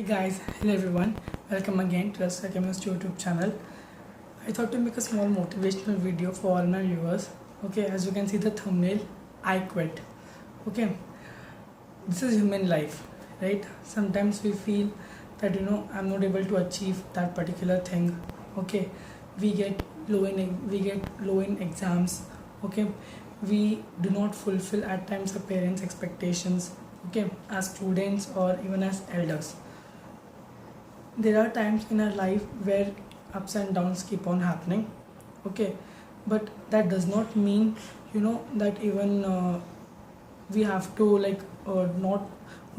Hey guys, hello everyone. Welcome again to the Chemist YouTube channel. I thought to make a small motivational video for all my viewers. Okay, as you can see the thumbnail, I quit. Okay, this is human life, right? Sometimes we feel that I'm not able to achieve that particular thing. Okay, we get low in exams. Okay, we do not fulfill at times our parents' expectations. Okay, as students or even as elders, there are times in our life where ups and downs keep on happening. Okay, but that does not mean that even we have to not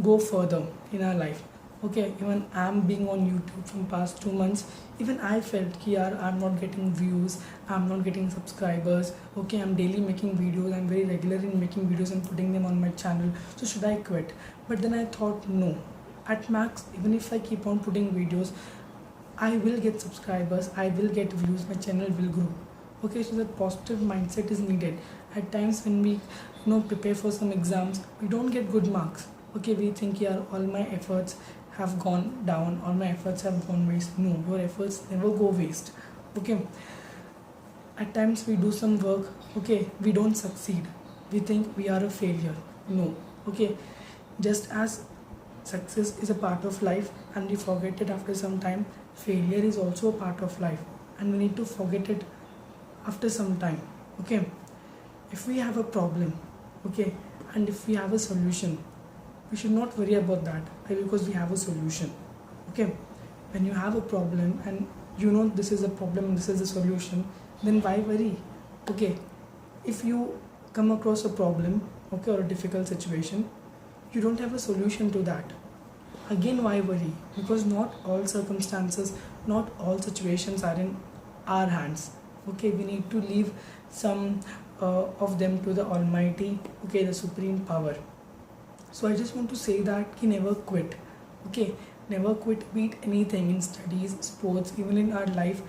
go further in our life. Okay, even I'm being on YouTube from past 2 months. Even I felt कि यार I'm not getting views, I'm not getting subscribers. Okay, I'm daily making videos, I'm very regular in making videos and putting them on my channel. So should I quit? But then I thought no. At max, even if I keep on putting videos, I will get subscribers, I will get views, my channel will grow. Okay, so that positive mindset is needed. At times when we prepare for some exams, we don't get good marks. Okay, we think yeah, all my efforts have gone down, all my efforts have gone waste. No, your efforts never go waste. Okay, at times we do some work, okay, we don't succeed, we think we are a failure. No. Okay, just as success is a part of life and we forget it after some time, failure is also a part of life and we need to forget it after some time. Okay, if we have a problem, okay, and if we have a solution, we should not worry about that. Why? Because we have a solution. Okay, when you have a problem and this is a problem, this is a solution, then why worry? Okay, if you come across a problem, okay, or a difficult situation, you don't have a solution to that, again why worry? Because not all circumstances, not all situations are in our hands. Okay, we need to leave some of them to the Almighty, okay, the supreme power. So I just want to say that ki never quit. Okay, never quit, beat anything in studies, sports, even in our life.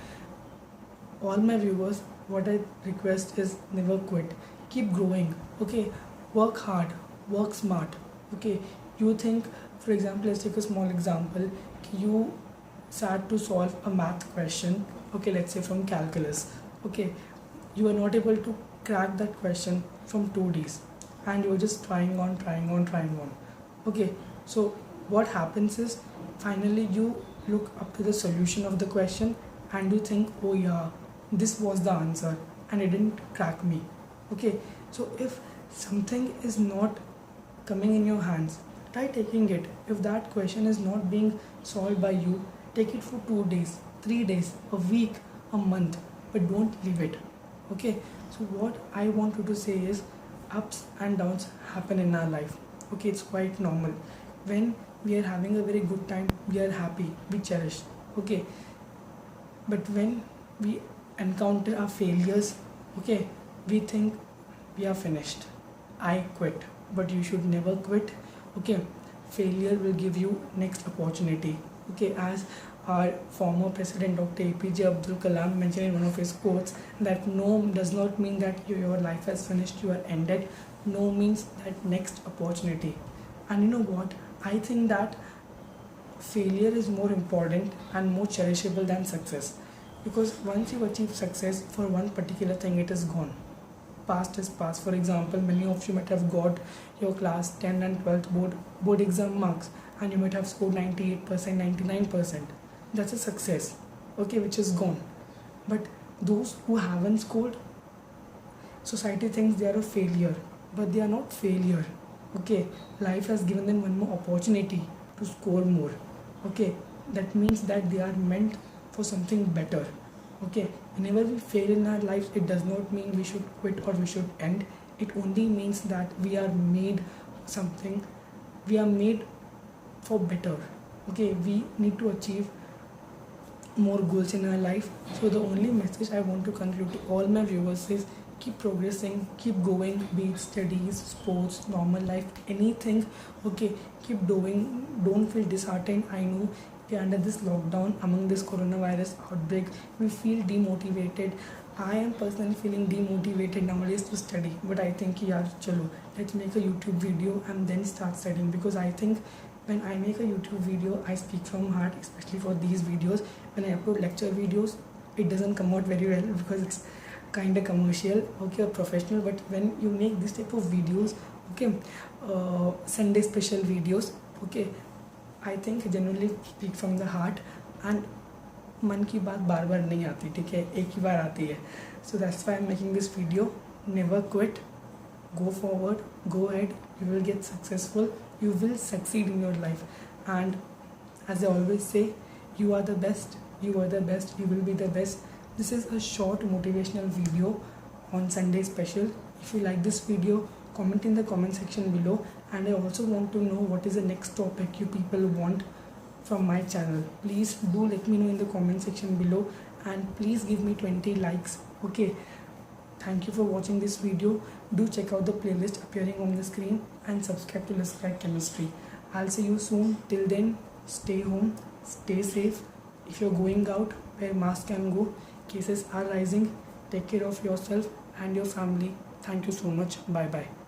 All my viewers, what I request is never quit, keep growing. Okay, work hard, work smart. Okay, you think, for example, let's take a small example. You sat to solve a math question, okay, let's say from calculus. Okay, you are not able to crack that question from 2 days and you're just trying on. Okay, so what happens is finally you look up to the solution of the question and you think, oh yeah, this was the answer and it didn't crack me. Okay, so if something is not coming in your hands, try taking it. If that question is not being solved by you, take it for 2 days, 3 days, a week, a month, but don't leave it. Okay, so what I want you to say is ups and downs happen in our life. Okay, it's quite normal. When we are having a very good time, we are happy, we cherish. Okay, but when we encounter our failures, okay, we think we are finished, I quit. But you should never quit. Okay, failure will give you next opportunity. Okay, as our former president Dr. APJ Abdul Kalam mentioned in one of his quotes, that no does not mean that your life has finished, you are ended. No means that next opportunity. And you know what, I think that failure is more important and more cherishable than success, because once you achieve success for one particular thing, it is gone. Past is past. For example, many of you might have got your class 10 and 12th board exam marks and you might have scored 98%, 99%. That's a success, okay, which is gone. But those who haven't scored, society thinks they are a failure, but they are not failure. Okay, life has given them one more opportunity to score more. Okay, that means that they are meant for something better. Okay, whenever we fail in our lives, it does not mean we should quit or we should end. It only means that we are made something, we are made for better. Okay, we need to achieve more goals in our life. So the only message I want to conclude to all my viewers is keep progressing, keep going, be it studies, sports, normal life, anything. Okay, keep doing, don't feel disheartened. I know under this lockdown, among this coronavirus outbreak, we feel demotivated. I am personally feeling demotivated nowadays to study, but I think yeah, chalo, let's make a YouTube video and then start studying, because I think when I make a YouTube video, I speak from heart, especially for these videos. When I upload lecture videos, it doesn't come out very well because it's kind of commercial, okay, or professional. But when you make this type of videos, okay, Sunday special videos, okay, I think generally speak from the heart, and मन की बात बार बार नहीं आती, ठीक है, एक ही बार आती है. So that's why I'm making this video. Never quit, go forward, go ahead, you will get successful, you will succeed in your life. And as I always say, you are the best, you are the best, you will be the best. This is a short motivational video on Sunday special. If you like this video, comment in the comment section below. And I also want to know what is the next topic you people want from my channel. Please do let me know in the comment section below, and please give me 20 likes, okay. Thank you for watching this video. Do check out the playlist appearing on the screen and subscribe to Let's Crack Chemistry. I'll see you soon. Till then, stay home, stay safe. If you're going out, wear mask and go. Cases are rising. Take care of yourself and your family. Thank you so much. Bye bye.